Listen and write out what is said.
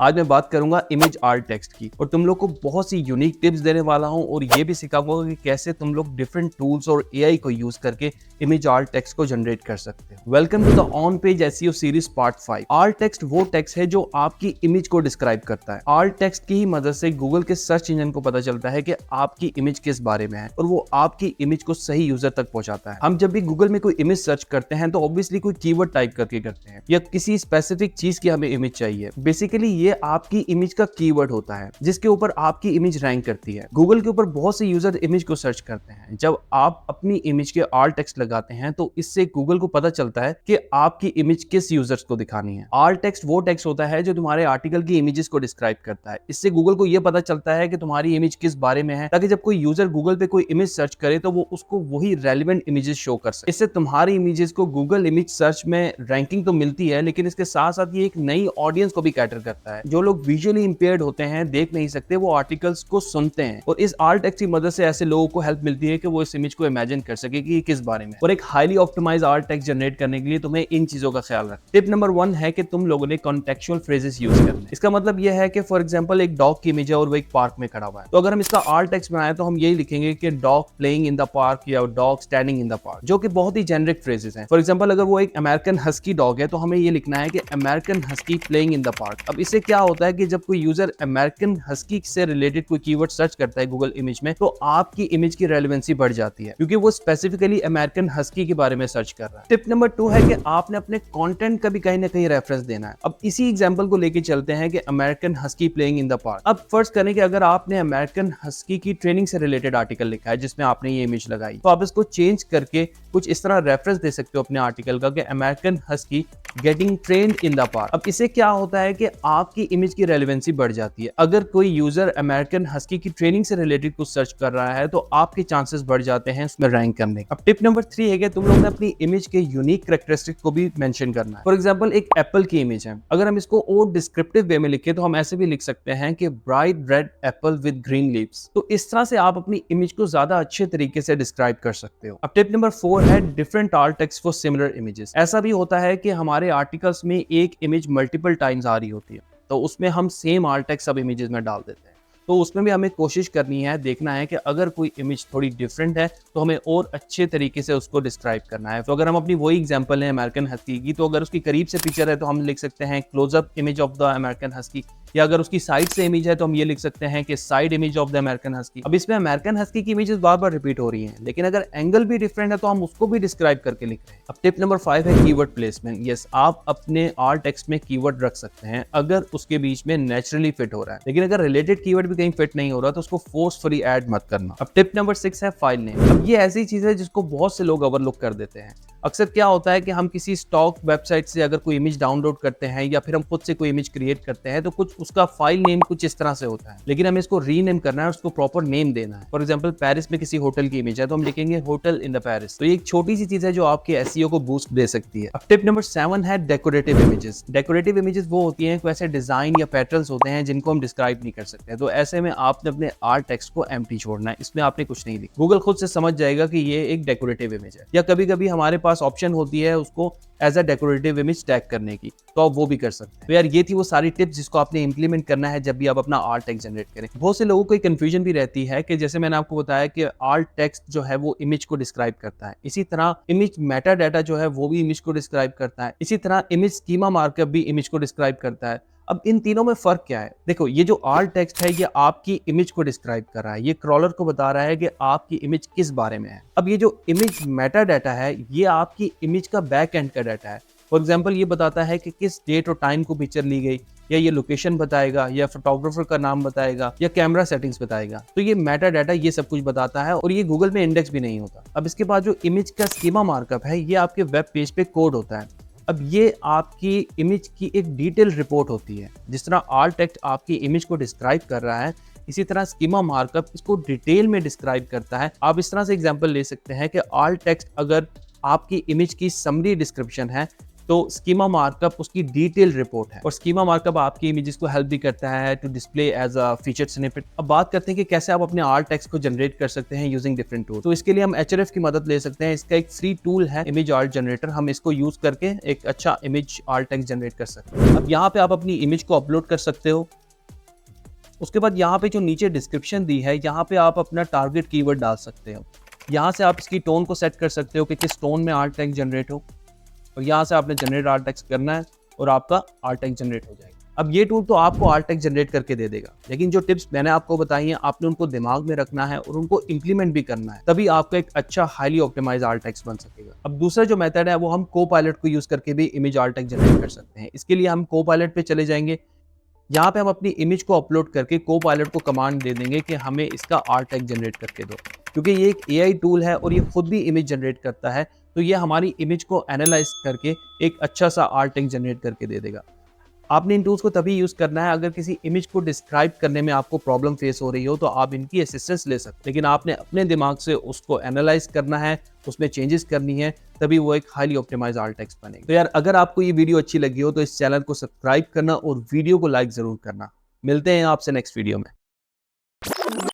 आज मैं बात करूंगा इमेज आर्ट टेक्स्ट की और तुम लोग को बहुत सी यूनिक टिप्स देने वाला हूं और ये भी सिखाऊंगा कि कैसे तुम लोग डिफरेंट टूल्स और एआई को यूज करके इमेज आर्ट टेक्स्ट को जनरेट कर सकते हो। Welcome to the on page SEO series part 5। Alt text वो टेक्स्ट है जो आपकी इमेज को डिस्क्राइब करता है। आर्ट टेक्स्ट की ही मदद से गूगल के सर्च इंजन को पता चलता है कि आपकी इमेज किस बारे में है और वो आपकी इमेज को सही यूजर तक पहुंचाता है। हम जब भी गूगल में कोई इमेज सर्च करते हैं तो ऑब्वियसली कोई कीवर्ड टाइप करके करते हैं या किसी स्पेसिफिक चीज की हमें इमेज चाहिए। बेसिकली ये आपकी इमेज का कीवर्ड होता है जिसके ऊपर आपकी इमेज रैंक करती है। गूगल के ऊपर बहुत से यूजर इमेज को सर्च करते हैं। जब आप अपनी इमेज के आर्ट टेक्स्ट लगाते हैं तो इससे गूगल को पता चलता है कि आपकी इमेज किस यूजर्स को दिखानी है। आर्ट टेक्स्ट वो टेक्स्ट होता है जो तुम्हारे आर्टिकल की इमेजेस को डिस्क्राइब करता है। इससे गूगल को यह पता चलता है कि तुम्हारी इमेज किस बारे में है, ताकि जब कोई यूजर गूगल पे कोई इमेज सर्च करे तो वो उसको वही रेलेवेंट इमेजेस शो कर सके। इससे तुम्हारी इमेजेस को गूगल इमेज सर्च में रैंकिंग तो मिलती है, लेकिन इसके साथ साथ ये एक नई ऑडियंस को भी कैटर करता है। जो लोग विजुअली इंपेयर्ड होते हैं, देख नहीं सकते, वो आर्टिकल्स को सुनते हैं और इस आर्ट टेक्स्ट की मदद से ऐसे लोगों को हेल्प मिलती है कि वो इस इमेज को इमेजिन कर सके कि ये किस बारे में। और एक highly optimize alt text generate करने के लिए तुम्हें इन चीजों का ख्याल रखना। टिप नंबर 1 है कि तुम लोगों ने कॉन्टेक्चुअल फ्रेजेस यूज करने। इसका मतलब यह है कि फॉर एग्जांपल एक डॉग की इमेज है और वो एक पार्क में खड़ा हुआ है, तो अगर हम इसका आर्ट टेक्स्ट बनाए तो हम यही लिखेंगे कि dog playing in the park या dog standing in the park, जो कि बहुत ही जेनरिक फ्रेजेस हैं। फॉर एग्जांपल अगर वो एक अमेरिकन हस्की डॉग है तो हमें ये लिखना है कि American husky playing in the park. अब इससे क्या होता है कि जब कोई यूजर अमेरिकन हस्की से रिलेटेड कोई कीवर्ड सर्च करता है गूगल इमेज में, तो आपकी इमेज की रेलेवेंसी बढ़ जाती है क्योंकि वो स्पेसिफिकली अमेरिकन हस्की के बारे में सर्च कर रहा है। टिप नंबर 2 है कि आपने अपने कंटेंट का भी कहीं ना कहीं रेफरेंस देना है। अब इसी एग्जांपल को लेके चलते हैं कि American husky playing in the park. अब फर्स्ट करें कि अगर आपने अमेरिकन हस्की की ट्रेनिंग से रिलेटेड आर्टिकल लिखा है जिसमें आपने ये इमेज लगाई, तो आप इसको चेंज करके कुछ इस तरह रेफरेंस दे सकते हो अपने आर्टिकल का कि American husky getting trained in the park. अब इससे क्या होता है कि आपकी इमेज की रेलेवेंसी बढ़ जाती है। अगर कोई यूजर अमेरिकन हस्की की ट्रेनिंग से रिलेटेड कुछ सर्च कर रहा है तो आपके चांसेस बढ़ जाते हैं उसमें रैंक करने। अब टिप नंबर 3 है कि तुम लोग ने अपनी इमेज के यूनिक कैरेक्टरिस्टिक को भी मेंशन करना है। फॉर एग्जांपल एक एप्पल की इमेज है, अगर हम इसको और डिस्क्रिप्टिव वे में लिखे तो हम ऐसे भी लिख सकते हैं कि bright red Apple with green leaves. तो इस तरह से आप अपनी इमेज को ज्यादा अच्छे तरीके से डिस्क्राइब कर सकते हो। अब टिप नंबर 4 है different art text for similar images. ऐसा भी होता है कि हमारे आर्टिकल्स में एक इमेज मल्टीपल टाइम्स आ रही होती है, तो उसमें हम सेम आर्ट टेक्स्ट सब इमेजेस में डाल देते हैं। तो उसमें भी हमें कोशिश करनी है, देखना है कि अगर कोई इमेज थोड़ी डिफरेंट है तो हमें और अच्छे तरीके से उसको डिस्क्राइब करना है। तो अगर हम अपनी वही एग्जांपल है अमेरिकन हस्की की, तो अगर उसकी करीब से पिक्चर है तो हम लिख सकते हैं closeup image of the American husky, या अगर उसकी साइड से इमेज है तो हम ये लिख सकते हैं कि side image of the American husky. अब इसमें अमेरिकन हस्की की इमेजेस बार बार रिपीट हो रही हैं, लेकिन अगर एंगल भी डिफरेंट है तो हम उसको भी डिस्क्राइब करके लिख रहे हैं। अब टिप नंबर 5 है कीवर्ड प्लेसमेंट। यस, आप अपने आर्ट टेक्स्ट में कीवर्ड रख सकते हैं अगर उसके बीच में नेचुरली फिट हो रहा है, लेकिन अगर रिलेटेड कीवर्ड भी कहीं फिट नहीं हो रहा तो उसको फोर्सफुली ऐड मत करना। अब टिप नंबर 6 है फाइल नेम। अब ये ऐसी चीज है जिसको बहुत से लोग ओवरलुक कर देते हैं। अक्सर क्या होता है कि हम किसी स्टॉक वेबसाइट से अगर कोई इमेज डाउनलोड करते हैं या फिर हम खुद से कोई इमेज क्रिएट करते हैं तो कुछ उसका फाइल नेम कुछ इस तरह से होता है, लेकिन हमें इसको रीनेम करना है, उसको प्रॉपर नेम देना है। फॉर एग्जांपल पेरिस में किसी होटल की इमेज है तो हम लिखेंगे होटल इन द पेरिस। तो ये एक छोटी सी चीज है जो आपके एसईओ को बूस्ट दे सकती है। अब टिप नंबर 7 है डेकोरेटिव इमेजेस। डेकोरेटिव इमेजेस वो होती हैं, ऐसे डिजाइन या पैटर्न्स होते हैं जिनको हम डिस्क्राइब नहीं कर सकते, तो ऐसे में आपने अपने आर्ट टेक्स्ट को एम्प्टी छोड़ना है, इसमें आपने कुछ नहीं लिखा। गूगल खुद से समझ जाएगा कि ये एक डेकोरेटिव इमेज है। या कभी कभी हमारे पास ऑप्शन होती है उसको as a decorative image tag करने की, तो आप वो भी कर सकते हैं। तो यार ये थी वो सारी टिप्स जिसको आपने इंप्लीमेंट करना है जब भी आप अपना आर्ट टेक्स्ट जनरेट करें। बहुत से लोगों को कंफ्यूजन भी रहती है कि जैसे मैंने आपको बताया कि आर्ट टेक्स्ट जो है वो इमेज को डिस्क्राइब करता है, इसी तरह इमेज मेटा डाटा जो है वो भी इमेज को डिस्क्राइब करता है, इसी तरह इमेज स्कीमा मार्कअप भी इमेज को डिस्क्राइब करता है। अब इन तीनों में फर्क क्या है? देखो, ये जो आर्ट टेक्स्ट है ये आपकी इमेज को डिस्क्राइब कर रहा है, ये क्रॉलर को बता रहा है कि आपकी इमेज किस बारे में है। अब ये जो इमेज मेटा डाटा है ये आपकी इमेज का बैक एंड का डाटा है। फॉर एग्जांपल ये बताता है कि किस डेट और टाइम को पिक्चर ली गई, या ये लोकेशन बताएगा, या फोटोग्राफर का नाम बताएगा, या कैमरा सेटिंग्स बताएगा। तो ये मेटा डाटा ये सब कुछ बताता है और ये गूगल में इंडेक्स भी नहीं होता। अब इसके बाद जो इमेज का स्कीमा मार्कअप है ये आपके वेब पेज पे कोड होता है। अब ये आपकी इमेज की एक डिटेल रिपोर्ट होती है। जिस तरह आर्ट टेक्स्ट आपकी इमेज को डिस्क्राइब कर रहा है, इसी तरह स्कीमा मार्कअप इसको डिटेल में डिस्क्राइब करता है। आप इस तरह से एग्जांपल ले सकते हैं कि आर्ट टेक्स्ट अगर आपकी इमेज की समरी डिस्क्रिप्शन है तो स्कीमा मार्कअप उसकी डिटेल रिपोर्ट है और स्कीमा मार्कअप आपकी इमेजेस को हेल्प भी करता है to display as a feature snippet. अब बात करते हैं कि कैसे आप अपने आर्ट टेक्स्ट को जनरेट कर सकते हैं यूजिंग डिफरेंट टूल। तो इसके लिए हम Href की मदद ले सकते हैं। इसका एक फ्री टूल है इमेज आर्ट जनरेटर, हम इसको यूज करके एक अच्छा इमेज आर्ट टेक्स्ट जनरेट कर सकते हैं। अब यहाँ पे आप अपनी इमेज को अपलोड कर सकते हो। उसके बाद यहाँ पे जो नीचे डिस्क्रिप्शन दी है, यहाँ पे आप अपना टारगेट कीवर्ड डाल सकते हो। यहाँ से आप इसकी टोन को सेट कर सकते हो कि किस टोन में आर्ट टेक्स्ट जनरेट हो, और यहाँ से आपने जनरेट आर्ट टेक्स्ट करना है और आपका आर्ट टेक्स्ट जनरेट हो जाएगा। अब ये टूल तो आपको आर्ट टेक्स्ट जनरेट करके दे देगा, लेकिन जो टिप्स मैंने आपको बताई हैं आपने उनको दिमाग में रखना है और उनको इंप्लीमेंट भी करना है, तभी आपका एक अच्छा हाईली ऑप्टिमाइज आर्ट टेक्स्ट बन सकेगा। अब दूसरा जो मेथड है वो हम को-पायलट को यूज करके भी इमेज आर्ट टेक्स्ट जनरेट कर सकते हैं। इसके लिए हम को-पायलट पे चले जाएंगे। यहाँ पे हम अपनी इमेज को अपलोड करके को-पायलट को कमांड दे देंगे कि हमें इसका आर्ट टेक्स्ट जनरेट करके दो। क्योंकि ये एक एआई टूल है और ये खुद भी इमेज जनरेट करता है, तो ये हमारी इमेज को एनालाइज करके एक अच्छा सा आर्ट टेक्स्ट जनरेट करके दे देगा। आपने इन टूल्स को तभी यूज करना है अगर किसी इमेज को डिस्क्राइब करने में आपको प्रॉब्लम फेस हो रही हो, तो आप इनकी असिस्टेंस ले सकते हैं। लेकिन आपने अपने दिमाग से उसको एनालाइज करना है, उसमें चेंजेस करनी है, तभी वो एक हाईली ऑप्टिमाइज आर्ट टेक्स्ट बनेगा। तो यार अगर आपको ये वीडियो अच्छी लगी हो तो इस चैनल को सब्सक्राइब करना और वीडियो को लाइक जरूर करना। मिलते हैं आपसे नेक्स्ट वीडियो में।